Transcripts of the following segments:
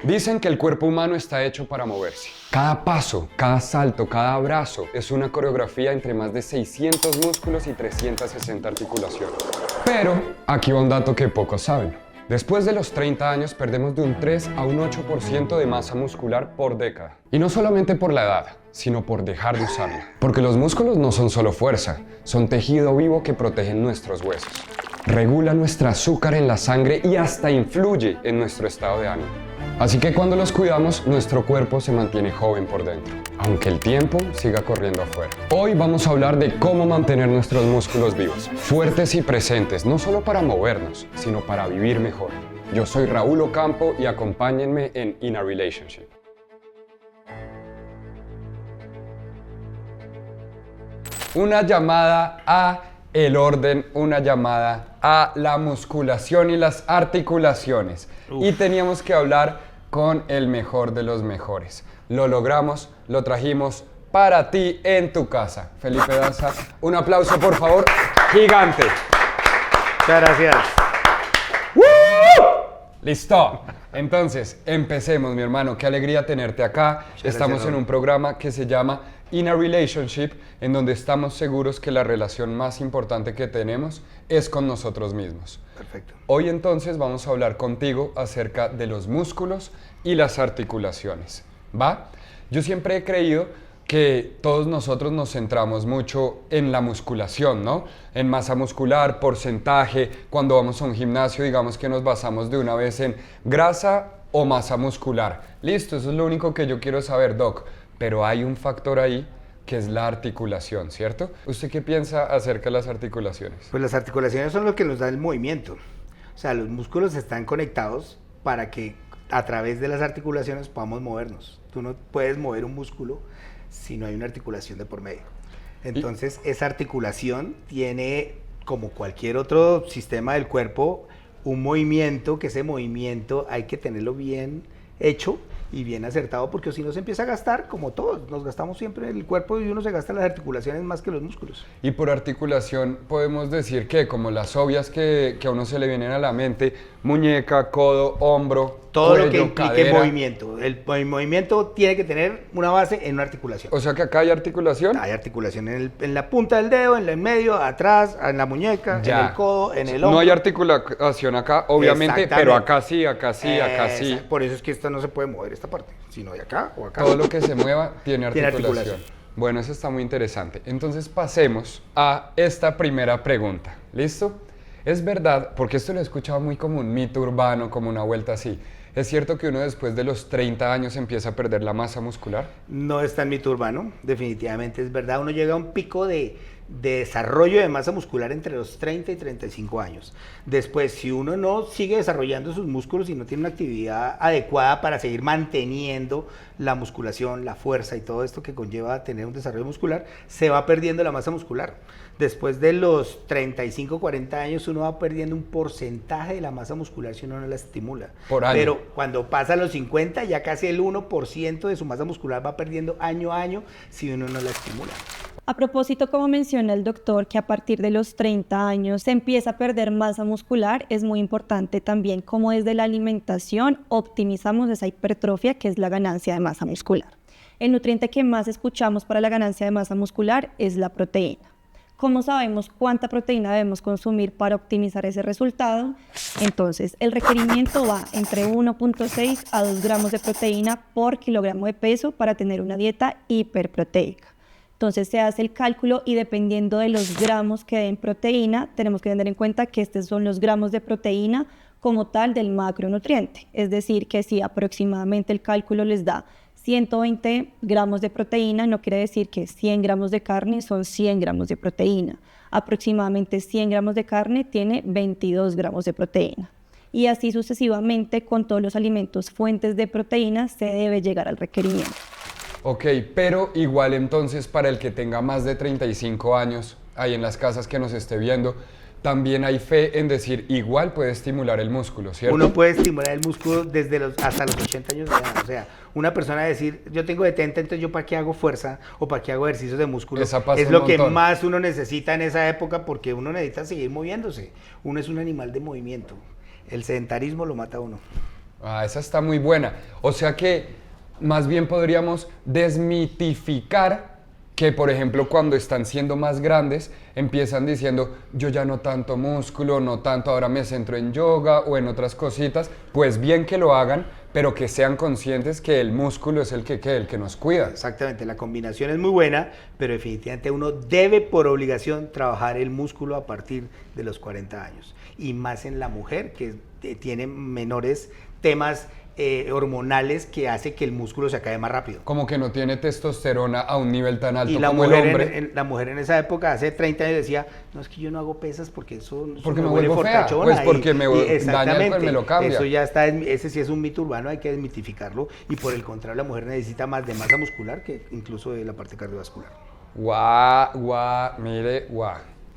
Dicen que el cuerpo humano está hecho para moverse. Cada paso, cada salto, cada abrazo es una coreografía entre más de 600 músculos y 360 articulaciones. Pero aquí va un dato que pocos saben. Después de los 30 años perdemos de un 3 a un 8% de masa muscular por década. Y no solamente por la edad, sino por dejar de usarla. Porque los músculos no son solo fuerza, son tejido vivo que protegen nuestros huesos. Regula nuestro azúcar en la sangre y hasta influye en nuestro estado de ánimo. Así que cuando los cuidamos, nuestro cuerpo se mantiene joven por dentro, aunque el tiempo siga corriendo afuera. Hoy vamos a hablar de cómo mantener nuestros músculos vivos, fuertes y presentes, no solo para movernos, sino para vivir mejor. Yo soy Raúl Ocampo y acompáñenme en In a Relationship. Una llamada a el orden, una llamada a la musculación y las articulaciones. Y teníamos que hablar con el mejor de los mejores. Lo logramos, lo trajimos para ti en tu casa. Felipe Daza, un aplauso por favor, gigante. Muchas gracias. Listo. Entonces, empecemos, mi hermano. Qué alegría tenerte acá. Estamos en un programa que se llama In a Relationship, en donde estamos seguros que la relación más importante que tenemos es con nosotros mismos. Perfecto. Hoy entonces vamos a hablar contigo acerca de los músculos y las articulaciones, ¿va? Yo siempre he creído que todos nosotros nos centramos mucho en la musculación, ¿no? En masa muscular, porcentaje. Cuando vamos a un gimnasio, digamos que nos basamos de una vez en grasa o masa muscular. Listo, eso es lo único que yo quiero saber, Doc. Pero hay un factor ahí que es la articulación, ¿cierto? ¿Usted qué piensa acerca de las articulaciones? Pues las articulaciones son lo que nos da el movimiento. O sea, los músculos están conectados para que a través de las articulaciones podamos movernos. Tú no puedes mover un músculo si no hay una articulación de por medio. Entonces, esa articulación tiene, como cualquier otro sistema del cuerpo, un movimiento, que ese movimiento hay que tenerlo bien hecho y bien acertado, porque si no se empieza a gastar, como todos, nos gastamos siempre el cuerpo y uno se gasta las articulaciones más que los músculos. Y por articulación podemos decir que, como las obvias que a uno se le vienen a la mente, muñeca, codo, hombro, todo cuello, lo que implique cadera. movimiento. El movimiento tiene que tener una base en una articulación. O sea que acá hay articulación. Hay articulación en la punta del dedo, en el medio, atrás, en la muñeca, Ya. en el codo, en el hombro. No hay articulación acá, obviamente, pero acá sí, acá sí, acá sí. Por eso es que esta no se puede mover, esta parte, sino de acá o acá. Todo lo que se mueva tiene Tiene articulación. articulación. Bueno, eso está muy interesante. Entonces pasemos a esta primera pregunta. ¿Listo? Es verdad, porque esto lo he escuchado muy como un mito urbano, como una vuelta así. ¿Es cierto que uno después de los 30 años empieza a perder la masa muscular? No está en mito urbano, definitivamente es verdad. Uno llega a un pico de desarrollo de masa muscular entre los 30 y 35 años. Después, si uno no sigue desarrollando sus músculos y no tiene una actividad adecuada para seguir manteniendo la musculación, la fuerza y todo esto que conlleva tener un desarrollo muscular, se va perdiendo la masa muscular. Después de los 35, 40 años, uno va perdiendo un porcentaje de la masa muscular si uno no la estimula. Por año. Pero cuando pasa a los 50, ya casi el 1% de su masa muscular va perdiendo año a año si uno no la estimula. A propósito, como menciona el doctor, que a partir de los 30 años se empieza a perder masa muscular, es muy importante también cómo desde la alimentación optimizamos esa hipertrofia, que es la ganancia de masa muscular. El nutriente que más escuchamos para la ganancia de masa muscular es la proteína. ¿Cómo sabemos cuánta proteína debemos consumir para optimizar ese resultado? Entonces, el requerimiento va entre 1.6 a 2 gramos de proteína por kilogramo de peso para tener una dieta hiperproteica. Entonces se hace el cálculo y dependiendo de los gramos que den proteína, tenemos que tener en cuenta que estos son los gramos de proteína como tal del macronutriente. Es decir, que si aproximadamente el cálculo les da 120 gramos de proteína, no quiere decir que 100 gramos de carne son 100 gramos de proteína. Aproximadamente 100 gramos de carne tiene 22 gramos de proteína. Y así sucesivamente con todos los alimentos fuentes de proteína se debe llegar al requerimiento. Ok, pero igual entonces para el que tenga más de 35 años, ahí en las casas que nos esté viendo, también hay fe en decir, igual puede estimular el músculo, ¿cierto? Uno puede estimular el músculo desde hasta los 80 años de edad. O sea, una persona decir, yo tengo 70, entonces yo para qué hago fuerza o para qué hago ejercicios de músculo. Esa pasa Es un lo que montón. más uno necesita en esa época porque uno necesita seguir moviéndose. Uno es un animal de movimiento. El sedentarismo lo mata a uno. Ah, esa está muy buena. O sea que más bien podríamos desmitificar que, por ejemplo, cuando están siendo más grandes, empiezan diciendo, yo ya no tanto músculo, no tanto, ahora me centro en yoga o en otras cositas. Pues bien que lo hagan, pero que sean conscientes que el músculo es el que nos cuida. Exactamente, la combinación es muy buena, pero definitivamente uno debe por obligación trabajar el músculo a partir de los 40 años. Y más en la mujer, que tiene menores temas hormonales que hace que el músculo se acabe más rápido. Como que no tiene testosterona a un nivel tan alto Y la como el mujer, hombre. la mujer en esa época, hace 30 años, decía, no, es que yo no hago pesas porque eso Porque me vuelve vuelvo fea, fortachona. pues porque me daña el exactamente, cuerpo, me lo cambia. Eso ya está, ese sí es un mito urbano, hay que desmitificarlo. Y por el contrario, la mujer necesita más de masa muscular que incluso de la parte cardiovascular. Mire.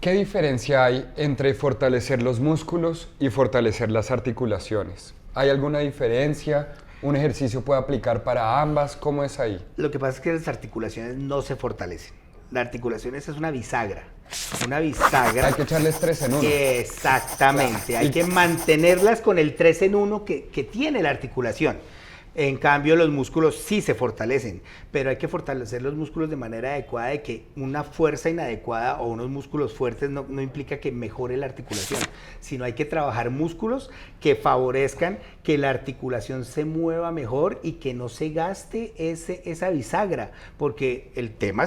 ¿Qué diferencia hay entre fortalecer los músculos y fortalecer las articulaciones? ¿Hay alguna diferencia? ¿Un ejercicio puede aplicar para ambas? ¿Cómo es ahí? Lo que pasa es que las articulaciones no se fortalecen. Las articulaciones es una bisagra. Una bisagra. Hay que echarles 3 en 1. Exactamente. Hay que mantenerlas con el 3 en 1 que tiene la articulación. En cambio, los músculos sí se fortalecen, pero hay que fortalecer los músculos de manera adecuada, de que una fuerza inadecuada o unos músculos fuertes no implica que mejore la articulación, sino hay que trabajar músculos que favorezcan que la articulación se mueva mejor y que no se gaste esa bisagra, porque el tema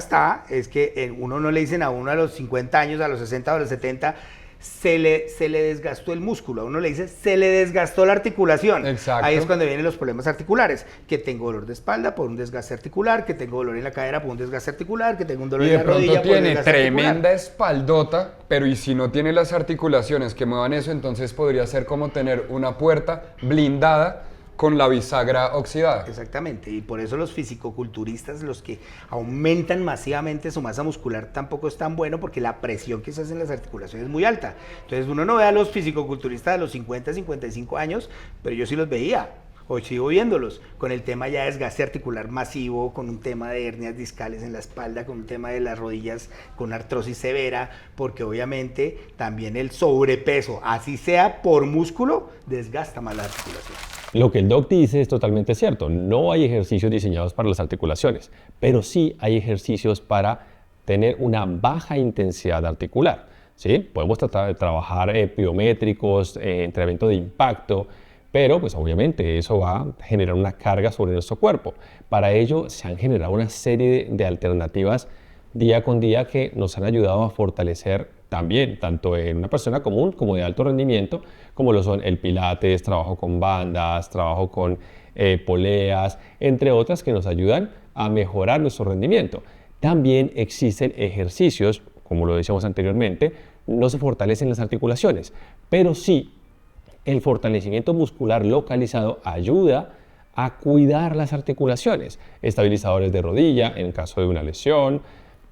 es que uno no le dicen a uno a los 50 años, a los 60 o a los 70, se le desgastó el músculo, a uno le dice, se le desgastó la articulación. Exacto. Ahí es cuando vienen los problemas articulares, que tengo dolor de espalda por un desgaste articular, que tengo dolor en la cadera por un desgaste articular, que tengo un dolor Y en de la pronto rodilla por un tiene desgaste tremenda articular. espaldota, pero y si no tiene las articulaciones que muevan eso, entonces podría ser como tener una puerta blindada con la bisagra oxidada. Exactamente, y por eso los fisicoculturistas, los que aumentan masivamente su masa muscular, tampoco es tan bueno porque la presión que se hace en las articulaciones es muy alta. Entonces uno no ve a los fisicoculturistas de los 50, 55 años, pero yo sí los veía. Hoy sigo viéndolos, con el tema ya de desgaste articular masivo, con un tema de hernias discales en la espalda, con un tema de las rodillas con artrosis severa, porque obviamente también el sobrepeso, así sea por músculo, desgasta más la articulación. Lo que el doc dice es totalmente cierto. No hay ejercicios diseñados para las articulaciones, pero sí hay ejercicios para tener una baja intensidad articular. ¿Sí? Podemos tratar de trabajar pliométricos, entrenamiento de impacto, pero pues obviamente eso va a generar una carga sobre nuestro cuerpo. Para ello se han generado una serie de alternativas día con día que nos han ayudado a fortalecer también, tanto en una persona común como de alto rendimiento, como lo son el pilates, trabajo con bandas, trabajo con poleas, entre otras que nos ayudan a mejorar nuestro rendimiento. También existen ejercicios, como lo decíamos anteriormente, no se fortalecen las articulaciones, pero sí el fortalecimiento muscular localizado ayuda a cuidar las articulaciones, estabilizadores de rodilla en caso de una lesión,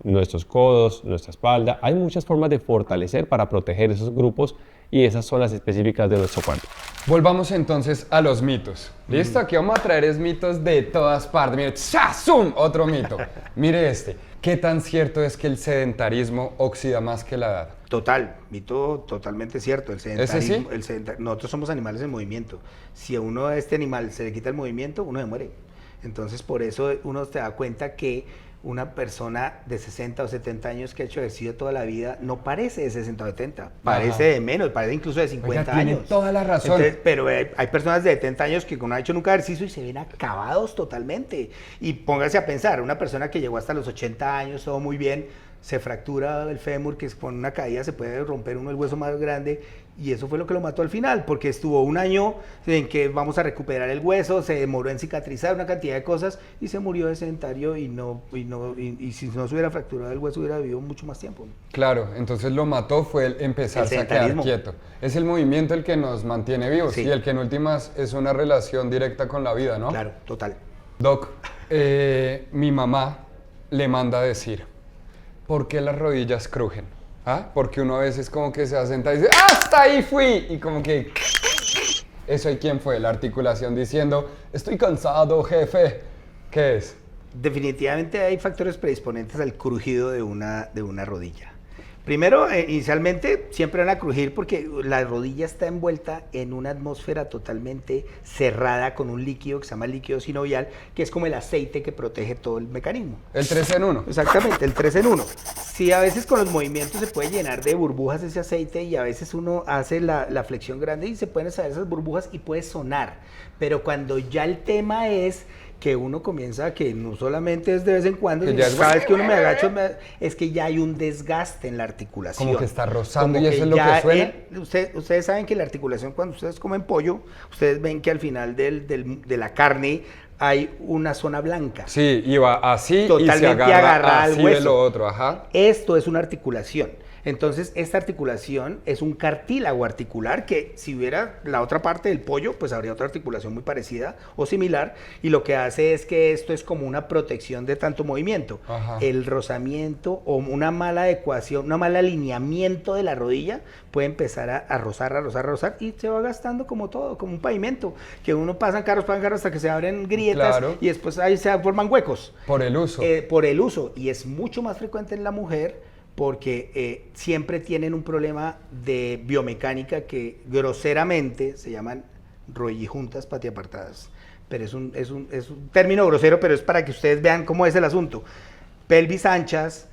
nuestros codos, nuestra espalda. Hay muchas formas de fortalecer para proteger esos grupos y esas zonas específicas de nuestro cuerpo. Volvamos entonces a los mitos. ¿Listo? Aquí vamos a traer mitos de todas partes. Mire, ¡zoom! Otro mito. Mire este. ¿Qué tan cierto es que el sedentarismo oxida más que la edad? Total, mito totalmente cierto. El sedentarismo, nosotros somos animales en movimiento. Si a uno a este animal se le quita el movimiento, uno se muere. Entonces, por eso uno se da cuenta que una persona de 60 o 70 años que ha hecho ejercicio toda la vida no parece de 60 o 70, parece de menos, parece incluso de 50 Oiga, años. tiene toda la razón. Entonces, pero hay personas de 70 años que no han hecho nunca ejercicio y se ven acabados totalmente. Y póngase a pensar, una persona que llegó hasta los 80 años, todo muy bien, se fractura el fémur, que con una caída se puede romper uno el hueso más grande, y eso fue lo que lo mató al final, porque estuvo un año en que vamos a recuperar el hueso, se demoró en cicatrizar una cantidad de cosas y se murió de sedentario y si no se hubiera fracturado el hueso hubiera vivido mucho más tiempo. Claro, entonces lo mató fue el empezarse a quedar quieto. Es el movimiento el que nos mantiene vivos, sí, y el que en últimas es una relación directa con la vida, ¿no? Claro, total. Doc, mi mamá le manda a decir, ¿por qué las rodillas crujen? ¿Ah? Porque uno a veces como que se va a sentar y dice, ¡hasta ahí fui! Y como que... Eso, ¿y quién fue? La articulación diciendo, estoy cansado, jefe. ¿Qué es? Definitivamente hay factores predisponentes al crujido de una rodilla. Primero, inicialmente siempre van a crujir porque la rodilla está envuelta en una atmósfera totalmente cerrada con un líquido que se llama líquido sinovial, que es como el aceite que protege todo el mecanismo. El 3 en 1. Exactamente, el 3 en 1. Sí, a veces con los movimientos se puede llenar de burbujas ese aceite y a veces uno hace la flexión grande y se pueden salir esas burbujas y puede sonar. Pero cuando ya el tema es que uno comienza, que no solamente es de vez en cuando, sino cada vez que uno me agacho, es que ya hay un desgaste en la articulación. Como que está rozando Como y eso es lo que suena. Ustedes saben que la articulación, cuando ustedes comen pollo, ustedes ven que al final de la carne hay una zona blanca. Sí, y va así Totalmente y se agarra agarrada al así de hueso. lo otro, ajá. Esto es una articulación. Entonces, esta articulación es un cartílago articular que si hubiera la otra parte del pollo, pues habría otra articulación muy parecida o similar, y lo que hace es que esto es como una protección de tanto movimiento. Ajá. El rozamiento o una mala adecuación, un mal alineamiento de la rodilla puede empezar a rozar y se va gastando como todo, como un pavimento, que uno pasan carros hasta que se abren grietas. Claro. Y después ahí se forman huecos. Por el uso. Por el uso, y es mucho más frecuente en la mujer porque siempre tienen un problema de biomecánica que groseramente se llaman rodillijuntas patiapartadas. Pero es un término grosero, pero es para que ustedes vean cómo es el asunto. Pelvis anchas,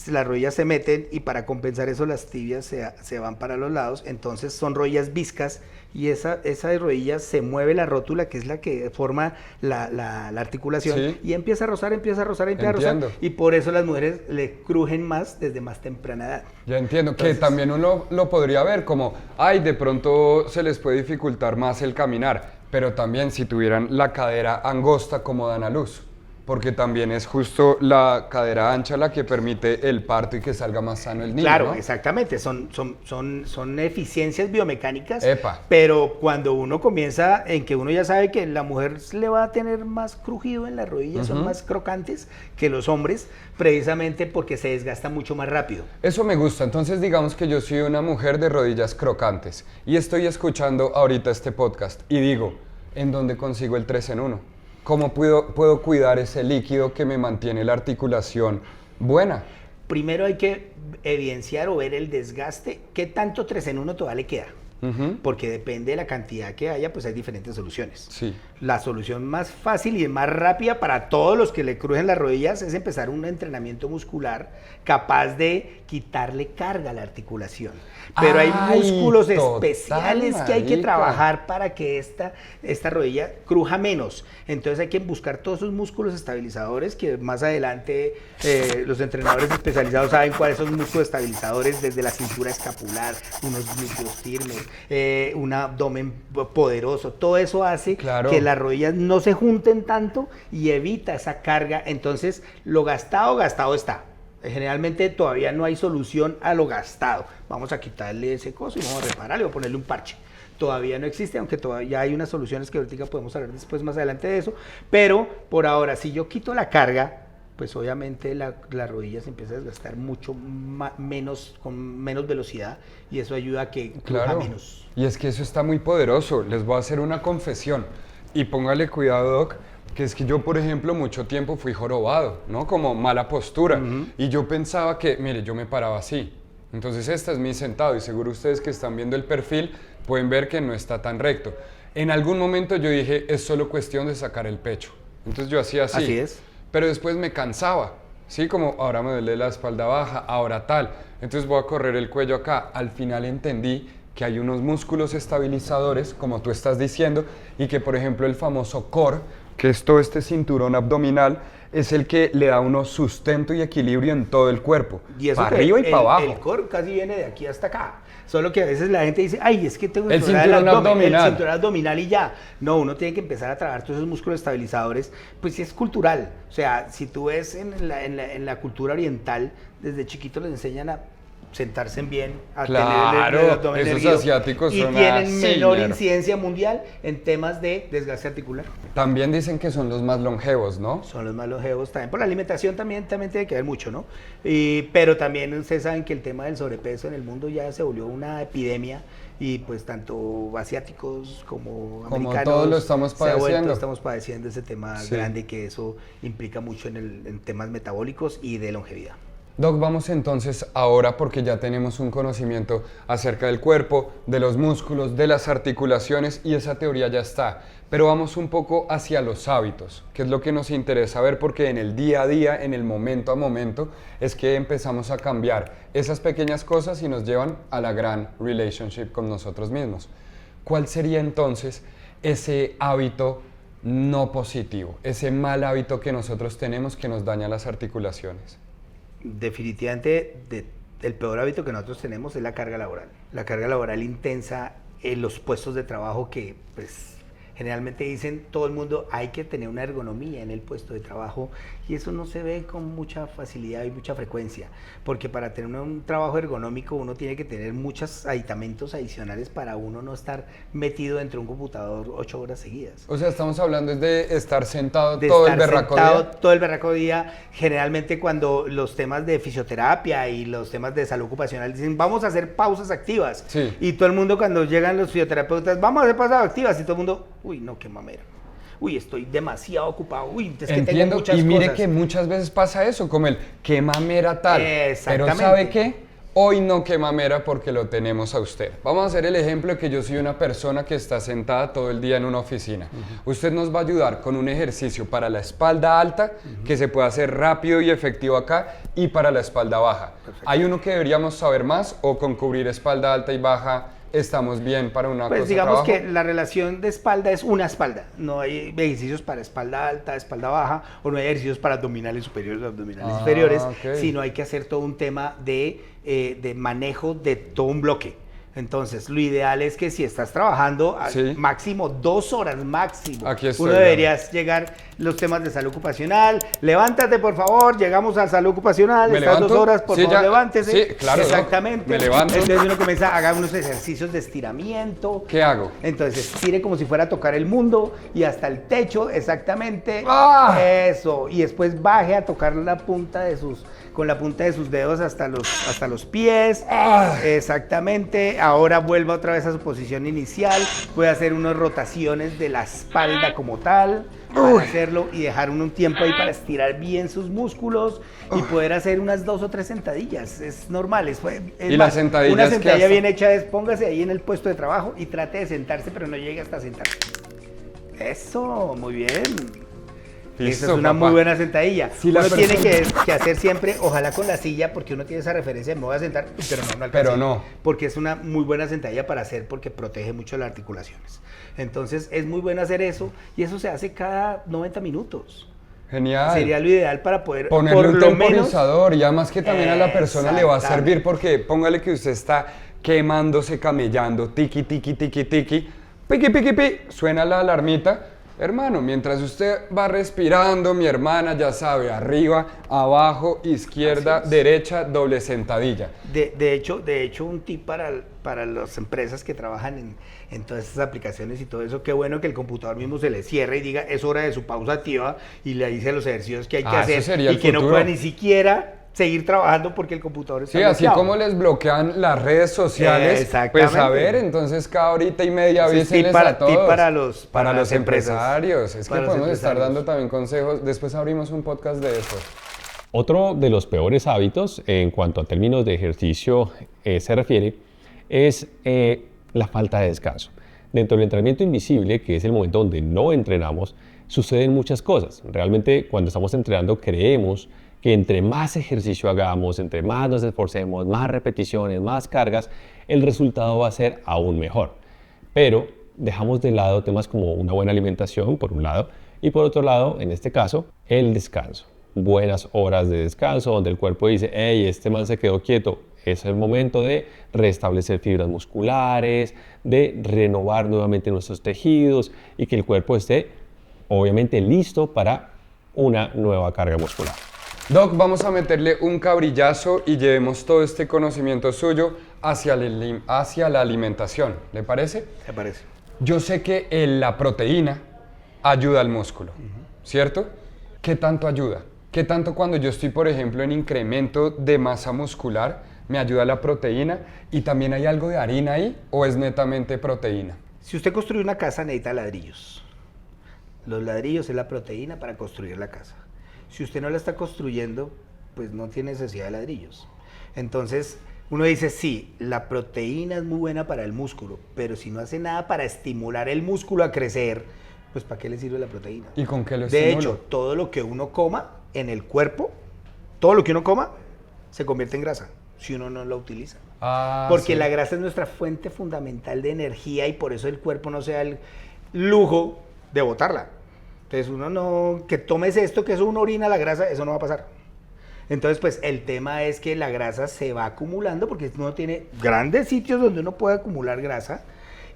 las rodillas se meten y para compensar eso las tibias se van para los lados, entonces son rodillas viscas y esa de rodillas se mueve la rótula, que es la que forma la articulación, Sí. y empieza a rozar, Entiendo. y por eso las mujeres le crujen más desde más temprana edad. Ya entiendo, Entonces, que también uno lo podría ver como, ay, de pronto se les puede dificultar más el caminar, pero también si tuvieran la cadera angosta como dan a luz, porque también es justo la cadera ancha la que permite el parto y que salga más sano el niño, claro, ¿no? exactamente, son eficiencias biomecánicas, Epa. pero cuando uno comienza en que uno ya sabe que la mujer le va a tener más crujido en las rodillas, son más crocantes que los hombres, precisamente porque se desgasta mucho más rápido. Eso me gusta, entonces digamos que yo soy una mujer de rodillas crocantes y estoy escuchando ahorita este podcast y digo, ¿en dónde consigo el 3 en 1? ¿Cómo puedo cuidar ese líquido que me mantiene la articulación buena? Primero hay que evidenciar o ver el desgaste, qué tanto 3 en 1 todavía le queda. Porque depende de la cantidad que haya, pues hay diferentes soluciones. Sí. La solución más fácil y más rápida para todos los que le crujen las rodillas es empezar un entrenamiento muscular capaz de quitarle carga a la articulación. Pero hay músculos especiales que hay que trabajar para que esta rodilla cruja menos. Entonces hay que buscar todos esos músculos estabilizadores que más adelante los entrenadores especializados saben cuáles son los músculos estabilizadores, desde la cintura escapular, unos glúteos firmes, un abdomen poderoso. Todo eso hace que las rodillas no se junten tanto y evita esa carga. Entonces lo gastado está. Generalmente todavía no hay solución a lo gastado. Vamos a quitarle ese coso y vamos a repararle o ponerle un parche. Todavía no existe, aunque todavía hay unas soluciones que ahorita podemos hablar después más adelante de eso. Pero por ahora, si yo quito la carga, pues obviamente la rodilla se empieza a desgastar mucho menos, con menos velocidad, y eso ayuda a que cruja menos. Y es que eso está muy poderoso. Les voy a hacer una confesión y póngale cuidado, Doc, que es que yo, por ejemplo, mucho tiempo fui jorobado, ¿no? Como mala postura. Y yo pensaba que, mire, yo me paraba así. Entonces este es mi sentado y seguro ustedes que están viendo el perfil pueden ver que no está tan recto. En algún momento yo dije, es solo cuestión de sacar el pecho. Entonces yo hacía así. Así es. Pero después me cansaba, ¿sí? Como ahora me duele la espalda baja, ahora tal. Entonces voy a correr el cuello acá. Al final entendí que hay unos músculos estabilizadores, como tú estás diciendo, y que, por ejemplo, el famoso core, que es todo este cinturón abdominal, es el que le da uno sustento y equilibrio en todo el cuerpo, y eso para arriba y para abajo. El core casi viene de aquí hasta acá. Solo que a veces la gente dice, ay, es que tengo el cinturón abdominal. El cinturón abdominal y ya. No, uno tiene que empezar a trabajar todos esos músculos estabilizadores, pues sí es cultural. O sea, si tú ves en la cultura oriental, desde chiquitos les enseñan a sentarse bien, a tener el abdomen esos erguido, asiáticos y son tienen así, menor incidencia mundial en temas de desgaste articular. También dicen que son los más longevos, ¿no? Son los más longevos también. Por la alimentación también tiene que ver mucho, ¿no? Pero también ustedes saben que el tema del sobrepeso en el mundo ya se volvió una epidemia, y pues tanto asiáticos como americanos, todos lo estamos padeciendo. Estamos padeciendo ese tema grande, que eso implica mucho en temas metabólicos y de longevidad. Doc, vamos entonces ahora, porque ya tenemos un conocimiento acerca del cuerpo, de los músculos, de las articulaciones, y esa teoría ya está. Pero vamos un poco hacia los hábitos, que es lo que nos interesa ver, porque en el día a día, en el momento a momento, es que empezamos a cambiar esas pequeñas cosas y nos llevan a la gran relationship con nosotros mismos. ¿Cuál sería entonces ese hábito no positivo, ese mal hábito que nosotros tenemos que nos daña las articulaciones? Definitivamente, el peor hábito que nosotros tenemos es la carga laboral. La carga laboral intensa en los puestos de trabajo que, pues, generalmente dicen todo el mundo hay que tener una ergonomía en el puesto de trabajo, y eso no se ve con mucha facilidad y mucha frecuencia, porque para tener un trabajo ergonómico uno tiene que tener muchos aditamentos adicionales para uno no estar metido dentro de un computador 8 horas seguidas. O sea, estamos hablando de estar sentado De todo el estar berraco sentado día. todo el berraco día. Generalmente cuando los temas de fisioterapia y los temas de salud ocupacional dicen vamos a hacer pausas activas, Sí. y todo el mundo cuando llegan los fisioterapeutas vamos a hacer pausas activas, y todo el mundo, uy no, qué mamera, uy estoy demasiado ocupado, uy es que tengo Entiendo, muchas y mire cosas. que muchas veces pasa eso, como el qué mamera tal. Pero Exactamente. ¿sabe qué? Hoy no qué mamera porque lo tenemos a usted. Vamos a hacer el ejemplo de que yo soy una persona que está sentada todo el día en una oficina. Usted nos va a ayudar con un ejercicio para la espalda alta, que se puede hacer rápido y efectivo acá, y para la espalda baja. Perfecto. ¿Hay uno que deberíamos saber más, o con cubrir espalda alta y baja estamos bien para una Pues cosa digamos trabajo? que la relación de espalda es una espalda, no hay ejercicios para espalda alta, espalda baja, o no hay ejercicios para abdominales superiores o abdominales inferiores, ok. sino hay que hacer todo un tema de manejo de todo un bloque. Entonces, lo ideal es que si estás trabajando Sí. máximo 2 horas, máximo, Aquí estoy, uno deberías llegar los temas de salud ocupacional. Levántate, por favor, llegamos a salud ocupacional, ¿Me estas levanto? 2 horas, por Sí, favor, ya. levántese. Sí, claro, Doc. exactamente. Me levanto. Entonces uno comienza a hacer unos ejercicios de estiramiento. ¿Qué hago? Entonces estire como si fuera a tocar el mundo y hasta el techo, exactamente. ¡Ah! Eso. Y después baje a tocar con la punta de sus dedos hasta los pies. ¡Ah! Exactamente. Ahora vuelva otra vez a su posición inicial. Puede hacer unas rotaciones de la espalda como tal. Para hacerlo y dejar un tiempo ahí para estirar bien sus músculos y poder hacer unas 2 o 3 sentadillas. Es normal. Es ¿Y las sentadillas una qué sentadilla hacen? bien hecha es póngase ahí en el puesto de trabajo y trate de sentarse, pero no llegue hasta sentarse. Eso, muy bien. Esa Listo, es una papá. muy buena sentadilla. Si la uno tiene persona- que hacer siempre, ojalá con la silla, porque uno tiene esa referencia de me voy a sentar, pero no alcanza. Pero no. Porque es una muy buena sentadilla para hacer, porque protege mucho las articulaciones. Entonces es muy bueno hacer eso, y eso se hace cada 90 minutos. Genial. Sería lo ideal para poder, Ponerle por un lo menos, temporizador, y además que también a la persona le va a Exactamente. servir, porque póngale que usted está quemándose, camellando, tiki, tiki, tiki, tiki, piqui, piqui, pi, suena la alarmita. Hermano, mientras usted va respirando, mi hermana ya sabe, arriba, abajo, izquierda, Así es. derecha, doble sentadilla. de hecho, un tip para las empresas que trabajan en todas estas aplicaciones y todo eso, qué bueno que el computador mismo se le cierre y diga es hora de su pausa activa y le dice los ejercicios que hay que Ah, eso hacer sería y el que no futuro. pueda ni siquiera seguir trabajando porque el computador está Sí, así bloqueado. como les bloquean las redes sociales, Exactamente. pues a ver, entonces cada horita y media Ese es avísenles tip para- a todos. tip para los- para los las empresas. empresarios. Es que Para los podemos estar empresarios. dando también consejos. Después abrimos un podcast de eso. Otro de los peores hábitos en cuanto a términos de ejercicio se refiere es la falta de descanso. Dentro del entrenamiento invisible, que es el momento donde no entrenamos, suceden muchas cosas. Realmente cuando estamos entrenando creemos que entre más ejercicio hagamos, entre más nos esforcemos, más repeticiones, más cargas, el resultado va a ser aún mejor. Pero dejamos de lado temas como una buena alimentación, por un lado, y por otro lado, en este caso, el descanso. Buenas horas de descanso donde el cuerpo dice, hey, este man se quedó quieto. Es el momento de restablecer fibras musculares, de renovar nuevamente nuestros tejidos y que el cuerpo esté, obviamente, listo para una nueva carga muscular. Doc, vamos a meterle un cabrillazo y llevemos todo este conocimiento suyo hacia la alimentación. ¿Le parece? ¿Te parece? Yo sé que la proteína ayuda al músculo, ¿cierto? ¿Qué tanto ayuda? ¿Qué tanto cuando yo estoy, por ejemplo, en incremento de masa muscular, me ayuda la proteína? ¿Y también hay algo de harina ahí o es netamente proteína? Si usted construye una casa necesita ladrillos. Los ladrillos es la proteína para construir la casa. Si usted no la está construyendo, pues no tiene necesidad de ladrillos. Entonces, uno dice, sí, la proteína es muy buena para el músculo, pero si no hace nada para estimular el músculo a crecer, pues ¿para qué le sirve la proteína? ¿Y con qué lo De estimulo? hecho, todo lo que uno coma en el cuerpo, todo lo que uno coma, se convierte en grasa, si uno no lo utiliza. Porque sí. la grasa es nuestra fuente fundamental de energía y por eso el cuerpo no se da el lujo de botarla. Entonces uno no, que tomes esto, que eso uno orina la grasa, eso no va a pasar. Entonces, pues el tema es que la grasa se va acumulando porque uno tiene grandes sitios donde uno puede acumular grasa.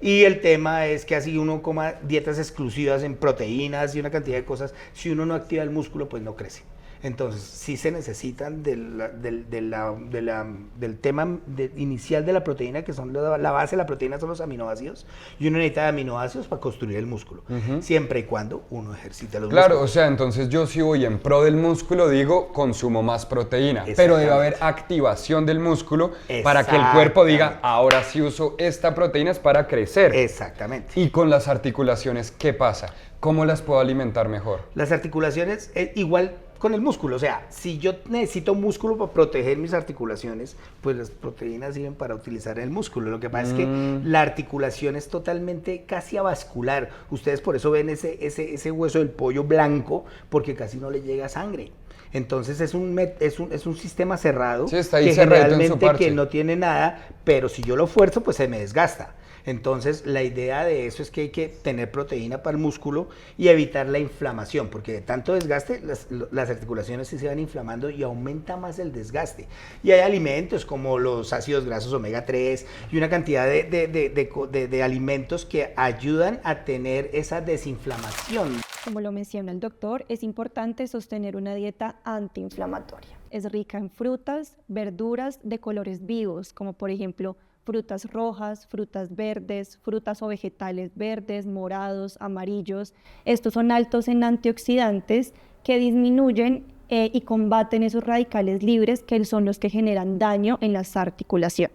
Y el tema es que así uno coma dietas exclusivas en proteínas y una cantidad de cosas, si uno no activa el músculo, pues no crece. Entonces, sí se necesitan del tema inicial de la proteína, que son la base de la proteína son los aminoácidos, y uno necesita aminoácidos para construir el músculo, siempre y cuando uno ejercite los Claro, músculos. o sea, entonces yo si voy en pro del músculo, digo, consumo más proteína, pero debe haber activación del músculo para que el cuerpo diga, ahora sí uso esta proteína es para crecer. Exactamente. Y con las articulaciones, ¿qué pasa? ¿Cómo las puedo alimentar mejor? Las articulaciones, igual con el músculo, o sea, si yo necesito músculo para proteger mis articulaciones, pues las proteínas sirven para utilizar el músculo. Lo que pasa es que la articulación es totalmente casi avascular. Ustedes por eso ven ese hueso del pollo blanco, porque casi no le llega sangre. Entonces es un sistema cerrado, sí, está ahí que cerradito en su generalmente parche. que no tiene nada, pero si yo lo fuerzo, pues se me desgasta. Entonces, la idea de eso es que hay que tener proteína para el músculo y evitar la inflamación, porque de tanto desgaste, las articulaciones sí se van inflamando y aumenta más el desgaste. Y hay alimentos como los ácidos grasos omega 3 y una cantidad de alimentos que ayudan a tener esa desinflamación. Como lo menciona el doctor, es importante sostener una dieta antiinflamatoria. Es rica en frutas, verduras de colores vivos, como por ejemplo frutas rojas, frutas verdes, frutas o vegetales verdes, morados, amarillos. Estos son altos en antioxidantes que disminuyen y combaten esos radicales libres que son los que generan daño en las articulaciones.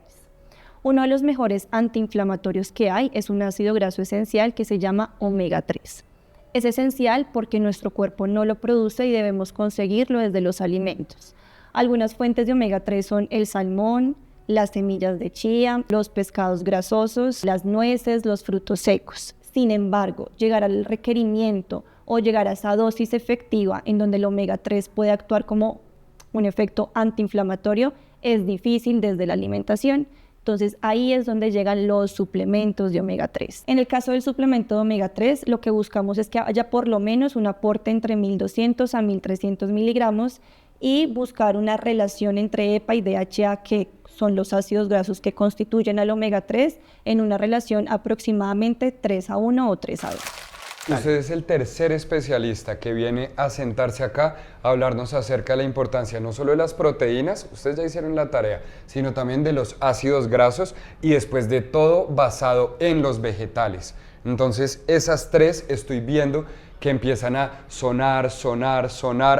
Uno de los mejores antiinflamatorios que hay es un ácido graso esencial que se llama omega 3. Es esencial porque nuestro cuerpo no lo produce y debemos conseguirlo desde los alimentos. Algunas fuentes de omega 3 son el salmón, las semillas de chía, los pescados grasosos, las nueces, los frutos secos. Sin embargo, llegar al requerimiento o llegar a esa dosis efectiva en donde el omega 3 puede actuar como un efecto antiinflamatorio es difícil desde la alimentación. Entonces ahí es donde llegan los suplementos de omega 3. En el caso del suplemento de omega 3, lo que buscamos es que haya por lo menos un aporte entre 1200 a 1300 miligramos y buscar una relación entre EPA y DHA, que son los ácidos grasos que constituyen al omega 3, en una relación aproximadamente 3:1 o 3:2. Usted es el tercer especialista que viene a sentarse acá a hablarnos acerca de la importancia no solo de las proteínas, ustedes ya hicieron la tarea, sino también de los ácidos grasos y después de todo basado en los vegetales. Entonces esas tres estoy viendo que empiezan a sonar,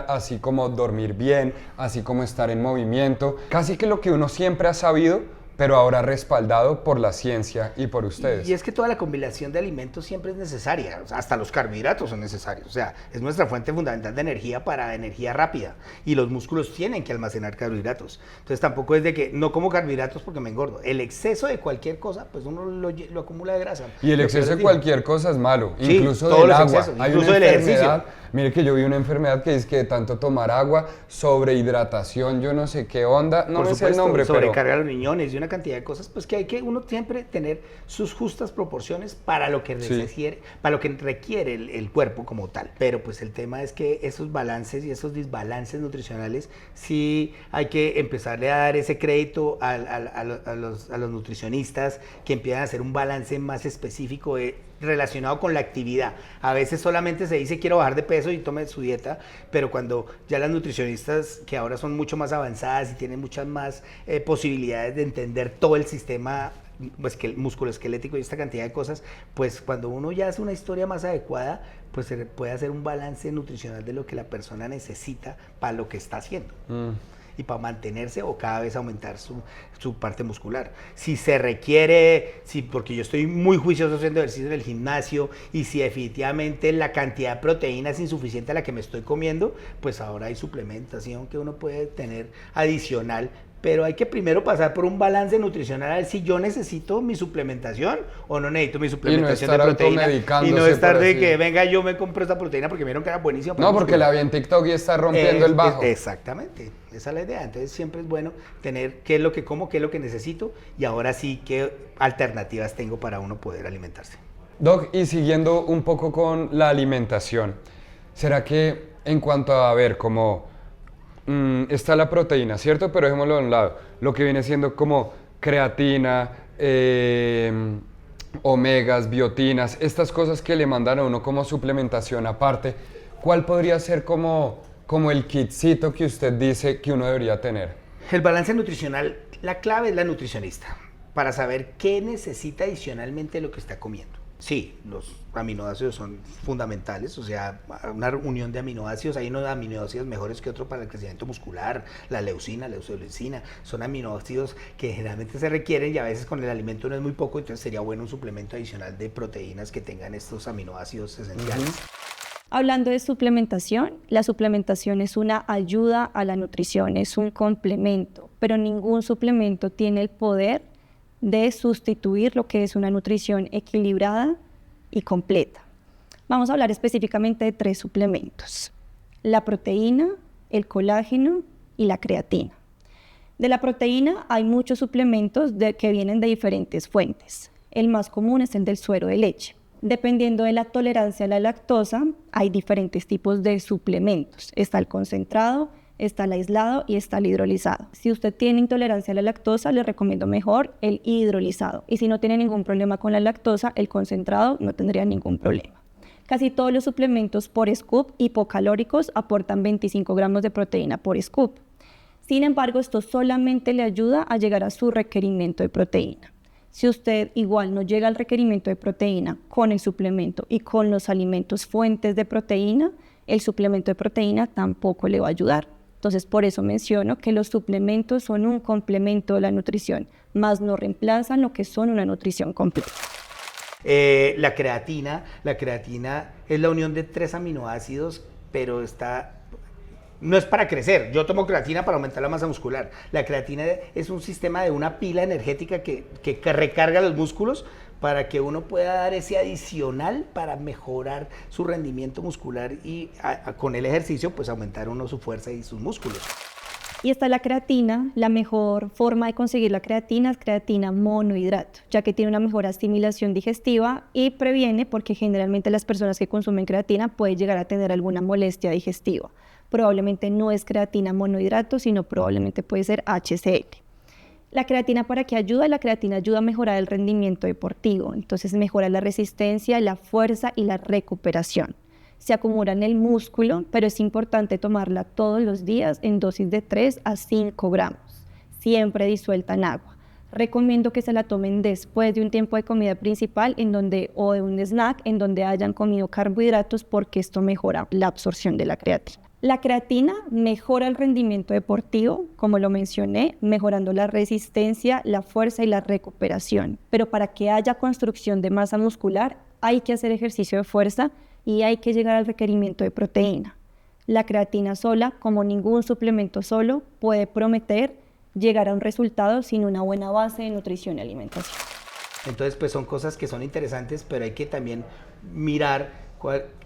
así como dormir bien, así como estar en movimiento, casi que lo que uno siempre ha sabido, pero ahora respaldado por la ciencia y por ustedes. Y es que toda la combinación de alimentos siempre es necesaria, o sea, hasta los carbohidratos son necesarios, o sea, es nuestra fuente fundamental de energía para energía rápida, y los músculos tienen que almacenar carbohidratos. Entonces tampoco es de que no como carbohidratos porque me engordo. El exceso de cualquier cosa, pues uno lo acumula de grasa. Y el exceso de cualquier cosa es malo, sí, incluso todos del los los agua. excesos, Hay incluso una del enfermedad, ejercicio. mire que yo vi una enfermedad que dice que de tanto tomar agua, sobrehidratación, yo no sé qué onda, no me sé el nombre, pero... sobrecarga los riñones y una cantidad de cosas, pues que hay que uno siempre tener sus justas proporciones para lo que requiere el cuerpo como tal. Pero pues el tema es que esos balances y esos desbalances nutricionales, sí hay que empezarle a dar ese crédito a los nutricionistas que empiezan a hacer un balance más específico relacionado con la actividad. A veces solamente se dice quiero bajar de peso y tome su dieta, pero cuando ya las nutricionistas, que ahora son mucho más avanzadas y tienen muchas más posibilidades de entender todo el sistema, pues que el músculo esquelético y esta cantidad de cosas, pues cuando uno ya hace una historia más adecuada, pues se puede hacer un balance nutricional de lo que la persona necesita para lo que está haciendo. y para mantenerse o cada vez aumentar su parte muscular. Si se requiere, porque yo estoy muy juicioso haciendo ejercicio en el gimnasio y si definitivamente la cantidad de proteína es insuficiente a la que me estoy comiendo, pues ahora hay suplementación que uno puede tener adicional. Pero hay que primero pasar por un balance nutricional a ver si yo necesito mi suplementación o no necesito mi suplementación de proteína. Y no estar de que, venga, yo me compro esta proteína porque me vieron que era buenísima. No, porque la vi en TikTok y está rompiendo el bajo. Exactamente, esa es la idea. Entonces siempre es bueno tener qué es lo que como, qué es lo que necesito y ahora sí qué alternativas tengo para uno poder alimentarse. Doc, y siguiendo un poco con la alimentación, ¿será que en cuanto a ver como... está la proteína, ¿cierto? Pero dejémoslo a un lado. Lo que viene siendo como creatina, omegas, biotinas, estas cosas que le mandan a uno como suplementación aparte, ¿cuál podría ser como el kitcito que usted dice que uno debería tener? El balance nutricional, la clave es la nutricionista, para saber qué necesita adicionalmente de lo que está comiendo. Sí, los aminoácidos son fundamentales, o sea, una unión de aminoácidos, hay unos aminoácidos mejores que otros para el crecimiento muscular, la leucina, la leucina, son aminoácidos que generalmente se requieren y a veces con el alimento no es muy poco, entonces sería bueno un suplemento adicional de proteínas que tengan estos aminoácidos esenciales. Hablando de suplementación, la suplementación es una ayuda a la nutrición, es un complemento, pero ningún suplemento tiene el poder de sustituir lo que es una nutrición equilibrada y completa. Vamos a hablar específicamente de 3 suplementos: la proteína, el colágeno y la creatina. De la proteína hay muchos suplementos que vienen de diferentes fuentes. El más común es el del suero de leche. Dependiendo de la tolerancia a la lactosa, hay diferentes tipos de suplementos. Está el concentrado, está el aislado y está el hidrolizado. Si usted tiene intolerancia a la lactosa, le recomiendo mejor el hidrolizado. Y si no tiene ningún problema con la lactosa, el concentrado no tendría ningún problema. Casi todos los suplementos por scoop hipocalóricos aportan 25 gramos de proteína por scoop. Sin embargo, esto solamente le ayuda a llegar a su requerimiento de proteína. Si usted igual no llega al requerimiento de proteína con el suplemento y con los alimentos fuentes de proteína, el suplemento de proteína tampoco le va a ayudar. Entonces, por eso menciono que los suplementos son un complemento de la nutrición, más no reemplazan lo que son una nutrición completa. La creatina es la unión de 3 aminoácidos, pero no es para crecer. Yo tomo creatina para aumentar la masa muscular. La creatina es un sistema de una pila energética que recarga los músculos para que uno pueda dar ese adicional para mejorar su rendimiento muscular y con el ejercicio pues aumentar uno su fuerza y sus músculos. Y está la creatina. La mejor forma de conseguir la creatina es creatina monohidrato, ya que tiene una mejor asimilación digestiva y previene, porque generalmente las personas que consumen creatina pueden llegar a tener alguna molestia digestiva. Probablemente no es creatina monohidrato, sino probablemente puede ser HCl. La creatina, ¿para qué ayuda? La creatina ayuda a mejorar el rendimiento deportivo, entonces mejora la resistencia, la fuerza y la recuperación. Se acumula en el músculo, pero es importante tomarla todos los días en dosis de 3 a 5 gramos, siempre disuelta en agua. Recomiendo que se la tomen después de un tiempo de comida principal o de un snack en donde hayan comido carbohidratos, porque esto mejora la absorción de la creatina. La creatina mejora el rendimiento deportivo, como lo mencioné, mejorando la resistencia, la fuerza y la recuperación. Pero para que haya construcción de masa muscular, hay que hacer ejercicio de fuerza y hay que llegar al requerimiento de proteína. La creatina sola, como ningún suplemento solo, puede prometer llegar a un resultado sin una buena base de nutrición y alimentación. Entonces, pues son cosas que son interesantes, pero hay que también mirar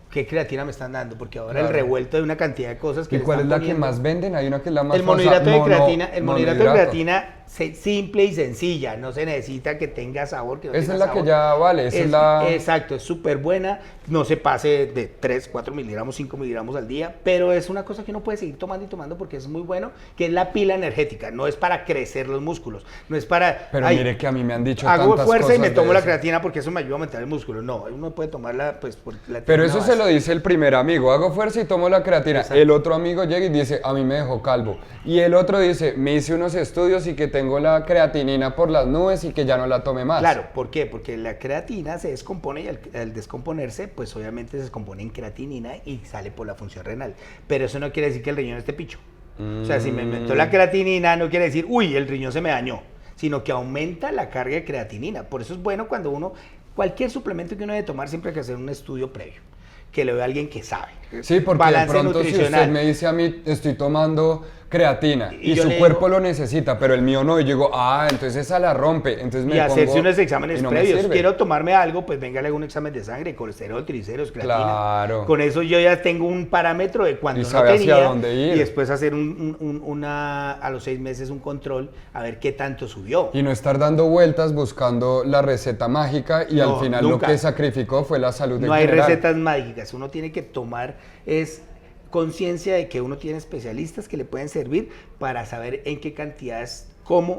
qué creatina me están dando, porque ahora el revuelto de una cantidad de cosas que ¿Y cuál es la que más venden? Hay una que es la más famosa. El monohidrato de creatina simple y sencilla, no se necesita que tenga sabor. Que no esa tenga es la sabor. que ya vale, esa es la... Exacto, es súper buena, no se pase de 3, 4 miligramos, 5 miligramos al día, pero es una cosa que uno puede seguir tomando y tomando porque es muy bueno, que es la pila energética, no es para crecer los músculos, no es para... Pero mire que a mí me han dicho hago tantas fuerza cosas y me tomo de la eso. creatina porque eso me ayuda a aumentar el músculo. No, uno puede tomarla pues por la... Pero eso se lo dice el primer amigo, hago fuerza y tomo la creatina. Exacto. El otro amigo llega y dice, a mí me dejó calvo. Y el otro dice, me hice unos estudios y que tengo la creatinina por las nubes y que ya no la tome más. Claro, ¿por qué? Porque la creatina se descompone y al descomponerse, pues obviamente se descompone en creatinina y sale por la función renal. Pero eso no quiere decir que el riñón esté picho. O sea, si me meto la creatinina no quiere decir, uy, el riñón se me dañó, sino que aumenta la carga de creatinina. Por eso es bueno cuando cualquier suplemento que uno debe tomar, siempre hay que hacer un estudio previo, que lo vea alguien que sabe. Sí, porque Balance de pronto si nutricional. usted me dice a mí, estoy tomando creatina Y y yo su le cuerpo digo- lo necesita, pero el mío no, y yo digo, entonces esa la rompe, entonces me Y hacerse pongo unos exámenes y no me previos. sirve. Quiero tomarme algo, pues venga, le hago un examen de sangre, colesterol, triglicéridos, creatina. Claro. Con eso yo ya tengo un parámetro de cuánto Y no sabe hacia tenía. dónde ir. Y después hacer a los 6 meses un control a ver qué tanto subió. Y no estar dando vueltas buscando la receta mágica y No, al final nunca. lo que sacrificó fue la salud en No hay general. recetas mágicas. Uno tiene que tomar conciencia de que uno tiene especialistas que le pueden servir para saber en qué cantidades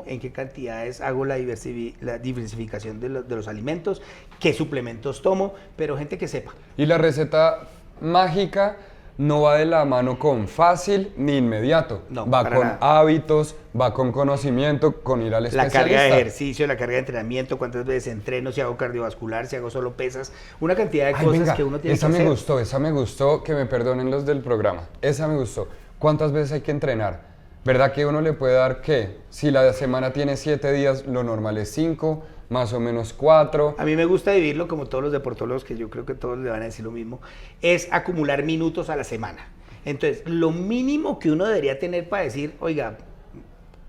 en qué cantidades hago la diversificación de los alimentos, qué suplementos tomo, pero gente que sepa. Y la receta mágica no va de la mano con fácil ni inmediato. No, va para con nada. hábitos, va con conocimiento, con ir al La especialista. carga de ejercicio, la carga de entrenamiento, cuántas veces entreno, si hago cardiovascular, si hago solo pesas, una cantidad de Ay, cosas venga, que uno tiene esa que me hacer. gustó, esa me gustó, que me perdonen los del programa. Esa me gustó. ¿Cuántas veces hay que entrenar? ¿Verdad que uno le puede dar qué? Si la semana tiene 7 días, lo normal es 5, más o menos 4. A mí me gusta dividirlo como todos los deportólogos, que yo creo que todos le van a decir lo mismo, es acumular minutos a la semana. Entonces, lo mínimo que uno debería tener para decir, oiga,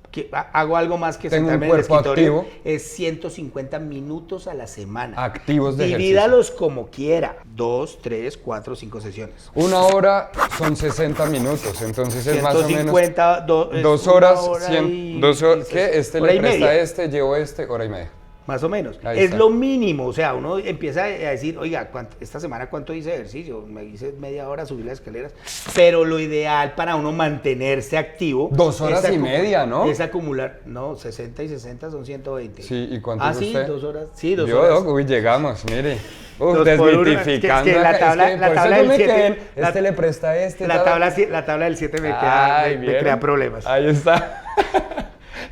que hago algo más que Tengo un sentarme en el cuerpo escritorio, activo. es 150 minutos a la semana. Activos de Divídalos como quiera, 2, 3, 4, 5 sesiones. 1 hora son 60 minutos, entonces es más o menos 150, 2 una horas, hora 100, y- 2 horas, y- ¿qué? Este hora le y presta media. a este, llevo este, hora y media. Más o menos. Ahí Es está. lo mínimo. O sea, uno empieza a decir, oiga, esta semana cuánto hice ejercicio. Me hice media hora subir las escaleras. Pero lo ideal para uno mantenerse activo. 2 horas es y media, ¿no? Es acumular. No, 60 y 60 son 120. Sí, ¿y cuánto Ah, es sí, usted? 2 horas. Sí, 2 Yo, horas. Doc, uy, llegamos, mire. Dos por uno. Desmitificando. Es que la acá, tabla- es que la por eso tabla no del me 7, queden, la- este le presta a este. La tal. la tabla del 7 me Ay, me ¿vieron? crea problemas. Ahí está.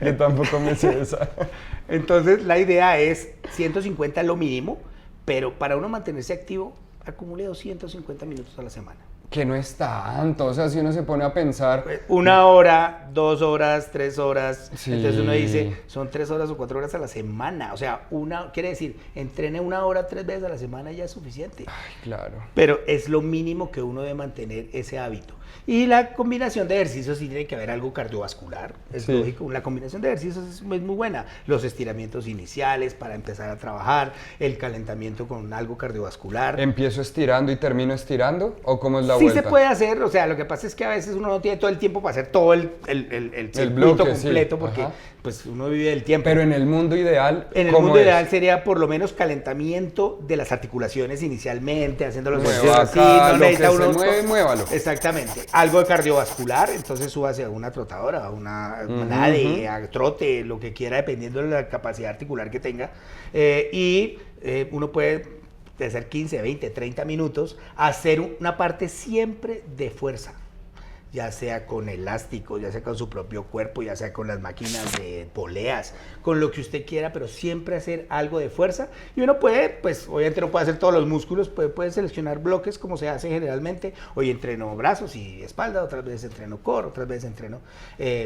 Yo tampoco me sé esa. Entonces, la idea es 150 lo mínimo, pero para uno mantenerse activo, acumule 250 minutos a la semana. Que no es tanto, o sea, si uno se pone a pensar, 1 hora, 2 horas, 3 horas. Sí. Entonces uno dice, son 3 horas o 4 horas a la semana. O sea, quiere decir, entrene 1 hora 3 veces a la semana y ya es suficiente. ay, claro. Pero es lo mínimo que uno debe mantener ese hábito. Y la combinación de ejercicios sí tiene que haber algo cardiovascular, es Sí. lógico. La combinación de ejercicios es muy buena. Los estiramientos iniciales para empezar a trabajar, el calentamiento con algo cardiovascular. ¿Empiezo estirando y termino estirando? ¿O cómo es la Sí vuelta? se puede hacer, o sea, lo que pasa es que a veces uno no tiene todo el tiempo para hacer todo el circuito bloque, sí. completo, porque Ajá. pues uno vive del tiempo. Pero en el mundo ideal, En el ¿cómo mundo es? ideal sería por lo menos calentamiento de las articulaciones inicialmente, haciendo los Mueva ejercicios así, acá, no lo que necesita se uno. mueve, muévalo. Exactamente. Algo de cardiovascular, entonces súbase a una trotadora, a una nade, a trote, lo que quiera, dependiendo de la capacidad articular que tenga. Uno puede hacer 15, 20, 30 minutos, hacer una parte siempre de fuerza, ya sea con elástico, ya sea con su propio cuerpo, ya sea con las máquinas de poleas, con lo que usted quiera, pero siempre hacer algo de fuerza. Y uno puede, pues obviamente no puede hacer todos los músculos, puede seleccionar bloques como se hace generalmente. Hoy entreno brazos y espalda, otras veces entreno core, otras veces entreno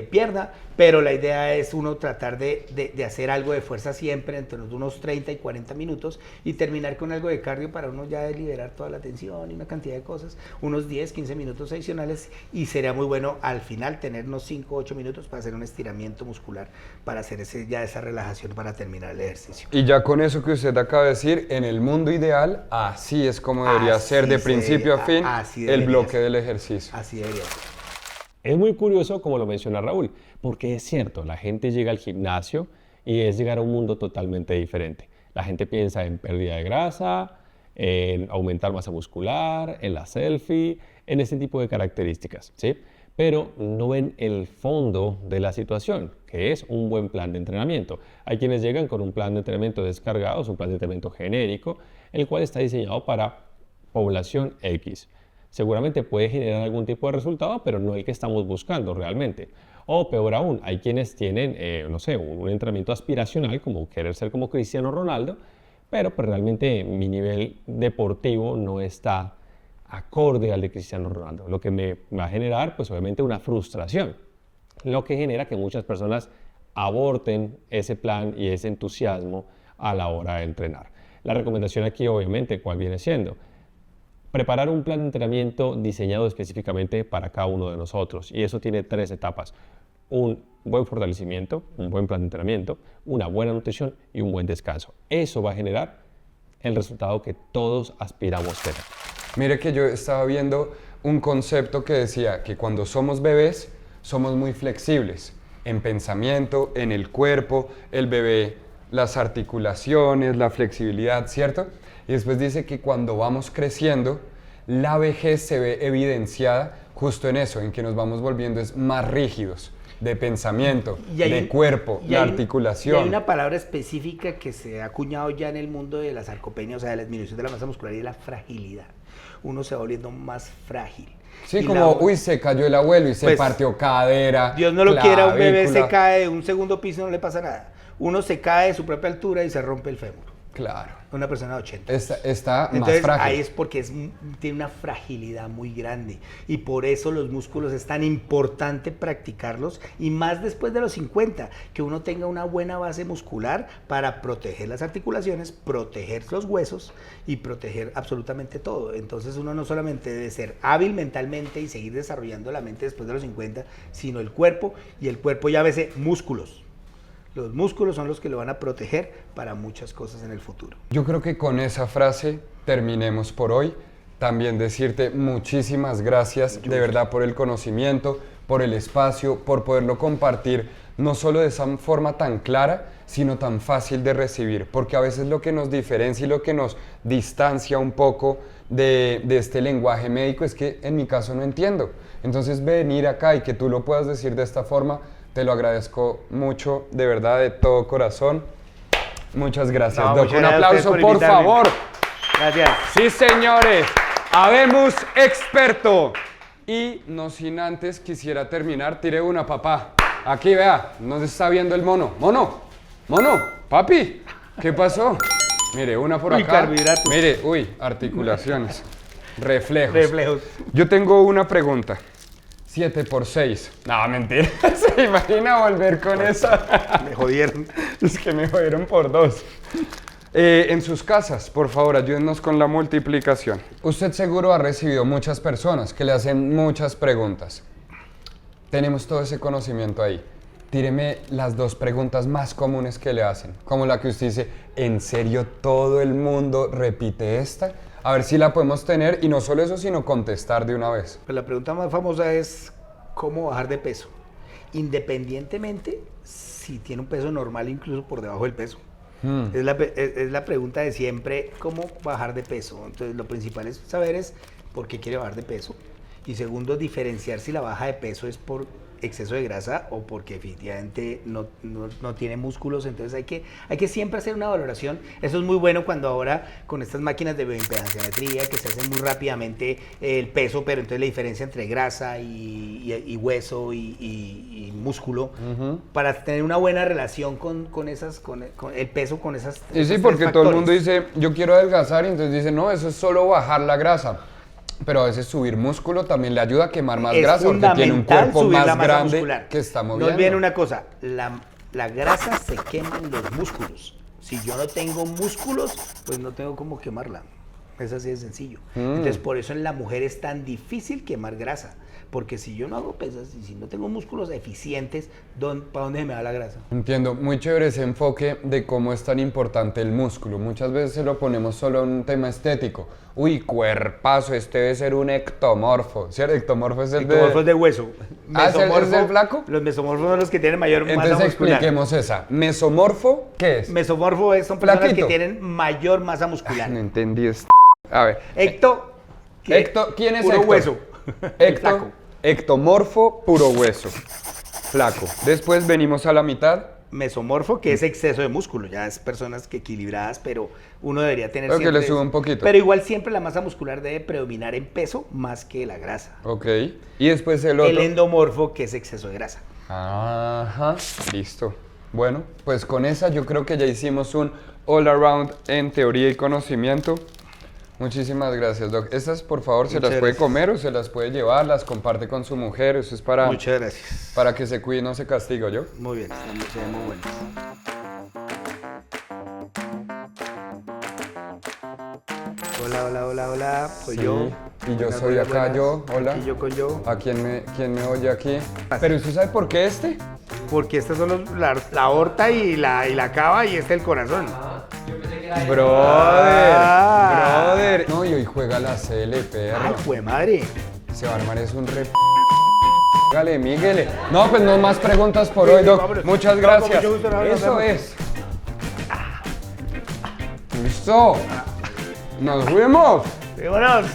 pierna, pero la idea es uno tratar de hacer algo de fuerza siempre entre unos 30 y 40 minutos y terminar con algo de cardio para uno ya liberar toda la tensión y una cantidad de cosas, unos 10, 15 minutos adicionales, y sería muy bueno al final tener unos 5, 8 minutos para hacer un estiramiento muscular, para hacer esa relajación para terminar el ejercicio. Y ya con eso que usted acaba de decir, en el mundo ideal, así es como debería Así ser de se principio a debería- fin así el debería bloque ser. del ejercicio. Así debería ser. Es muy curioso como lo menciona Raúl, porque es cierto, la gente llega al gimnasio y es llegar a un mundo totalmente diferente. La gente piensa en pérdida de grasa, en aumentar masa muscular, en la selfie, en ese tipo de características, ¿sí? Pero no ven el fondo de la situación, que es un buen plan de entrenamiento. Hay quienes llegan con un plan de entrenamiento descargado, es un plan de entrenamiento genérico, el cual está diseñado para población X. Seguramente puede generar algún tipo de resultado, pero no el que estamos buscando realmente. O peor aún, hay quienes tienen, no sé, un entrenamiento aspiracional, como querer ser como Cristiano Ronaldo, pero pues realmente mi nivel deportivo no está acorde al de Cristiano Ronaldo, lo que me va a generar, pues obviamente, una frustración, lo que genera que muchas personas aborten ese plan y ese entusiasmo a la hora de entrenar. La recomendación aquí, obviamente, ¿cuál viene siendo? Preparar un plan de entrenamiento diseñado específicamente para cada uno de nosotros, y eso tiene 3 etapas: un buen fortalecimiento, un buen plan de entrenamiento, una buena nutrición y un buen descanso. Eso va a generar el resultado que todos aspiramos a tener. Mire que yo estaba viendo un concepto que decía que cuando somos bebés somos muy flexibles en pensamiento, en el cuerpo, el bebé, las articulaciones, la flexibilidad, ¿cierto? Y después dice que cuando vamos creciendo, la vejez se ve evidenciada justo en eso, en que nos vamos volviendo más rígidos de pensamiento, de cuerpo, la articulación. Y hay una palabra específica que se ha acuñado ya en el mundo de la sarcopenia, o sea, de la disminución de la masa muscular, y es la fragilidad. Uno se va volviendo más frágil. Sí, como, uy, se cayó el abuelo y se pues, partió cadera, Dios no lo quiera, un bebé clavícula. se cae de un segundo piso y no le pasa nada. Uno se cae de su propia altura y se rompe el fémur. Claro. Una persona de 80. Está Entonces, más frágil. ahí es porque tiene una fragilidad muy grande, y por eso los músculos es tan importante practicarlos, y más después de los 50, que uno tenga una buena base muscular para proteger las articulaciones, proteger los huesos y proteger absolutamente todo. Entonces uno no solamente debe ser hábil mentalmente y seguir desarrollando la mente después de los 50, sino el cuerpo, y el cuerpo ya llámese músculos. Los músculos son los que lo van a proteger para muchas cosas en el futuro. Yo creo que con esa frase terminemos por hoy. También decirte muchísimas gracias de verdad por el conocimiento, por el espacio, por poderlo compartir, no solo de esa forma tan clara, sino tan fácil de recibir, porque a veces lo que nos diferencia y lo que nos distancia un poco de este lenguaje médico es que en mi caso no entiendo. Entonces venir acá y que tú lo puedas decir de esta forma, te lo agradezco mucho, de verdad, de todo corazón. Muchas gracias, No, Doc. muchas Un gracias a aplauso, ustedes por por invitarme. favor. Gracias. Sí, señores. Habemos experto. Y no sin antes quisiera terminar, tire una, papá. Aquí, vea, nos está viendo el mono. Mono, papi, ¿qué pasó? Mire, una por Uy, acá. carbohidratos. Mire, uy, articulaciones, reflejos. Reflejos. Yo tengo una pregunta. 7 por 6. No, mentira. ¿Se imagina volver con esa? Me jodieron. Es que me jodieron por 2. En sus casas, por favor, ayúdennos con la multiplicación. Usted seguro ha recibido muchas personas que le hacen muchas preguntas. Tenemos todo ese conocimiento ahí. Tíreme las 2 preguntas más comunes que le hacen. Como la que usted dice, ¿en serio todo el mundo repite esta? A ver si la podemos tener, y no solo eso, sino contestar de una vez. Pues la pregunta más famosa es ¿cómo bajar de peso? Independientemente si tiene un peso normal, incluso por debajo del peso. Es la pregunta de siempre, ¿cómo bajar de peso? Entonces lo principal es saber por qué quiere bajar de peso. Y segundo, diferenciar si la baja de peso es por exceso de grasa o porque definitivamente no tiene músculos. Entonces hay que siempre hacer una valoración. Eso es muy bueno cuando ahora con estas máquinas de bioimpedanciometría que se hacen muy rápidamente el peso, pero entonces la diferencia entre grasa y hueso y músculo, para tener una buena relación con el peso, con esas Y sí, esos porque tres todo el factores. mundo dice, yo quiero adelgazar, y entonces dice, no, eso es solo bajar la grasa. Pero a veces subir músculo también le ayuda a quemar más Es grasa, porque tiene un fundamental cuerpo subir la más masa grande muscular. que está No moviendo. olviden una cosa, la grasa se quema en los músculos. Si yo no tengo músculos, pues no tengo cómo quemarla. Es así de sencillo. Entonces por eso en la mujer es tan difícil quemar grasa. Porque si yo no hago pesas y si no tengo músculos eficientes, ¿para dónde se me va la grasa? Entiendo, muy chévere ese enfoque de cómo es tan importante el músculo. Muchas veces se lo ponemos solo en un tema estético. Uy, cuerpazo, este debe ser un ectomorfo. ¿Cierto? Ectomorfo es el Ectomorfos de hueso. ¿Ah, es el flaco? Los mesomorfos son los que tienen mayor masa Entonces muscular. expliquemos esa. ¿Mesomorfo qué es? Mesomorfo son personas Flaquito. que tienen mayor masa muscular. No entendí esto. A ver. ¿Quién es puro Héctor? hueso. Flaco. Ectomorfo, puro hueso. Flaco. Después venimos a la mitad. Mesomorfo, que es exceso de músculo, ya es personas que equilibradas, pero uno debería tener Creo que siempre le sube eso. un poquito. Pero igual siempre la masa muscular debe predominar en peso más que la grasa. Ok. Y después el otro. El endomorfo, que es exceso de grasa. Ajá. Listo. Bueno, pues con esa yo creo que ya hicimos un all around en teoría y conocimiento. Muchísimas gracias, Doc. Estas, por favor, se Muchas las puede gracias. comer o se las puede llevar, las comparte con su mujer. Eso es Muchas gracias. para que se cuide y no se castigue, ¿yo? Muy bien, se ven muy buenos. Hola, hola, hola, hola. Soy Sí, yo. y yo Buenas, soy buenas, acá, buenas. yo. Hola. Aquí yo con yo. ¿A quién me oye aquí? Pero ¿usted sabe por qué este? Porque estas son la aorta y la cava y este el corazón. Brother, Ah. brother. No, y hoy juega la CL, perro. Ay, fue madre. Se va a armar es un re... Hágale, Miguel. No, pues no más preguntas por Sí, hoy, Doc. vámonos. Muchas No, gracias. con mucho gusto, nos Eso vemos. es. Listo. Nos fuimos. Vámonos.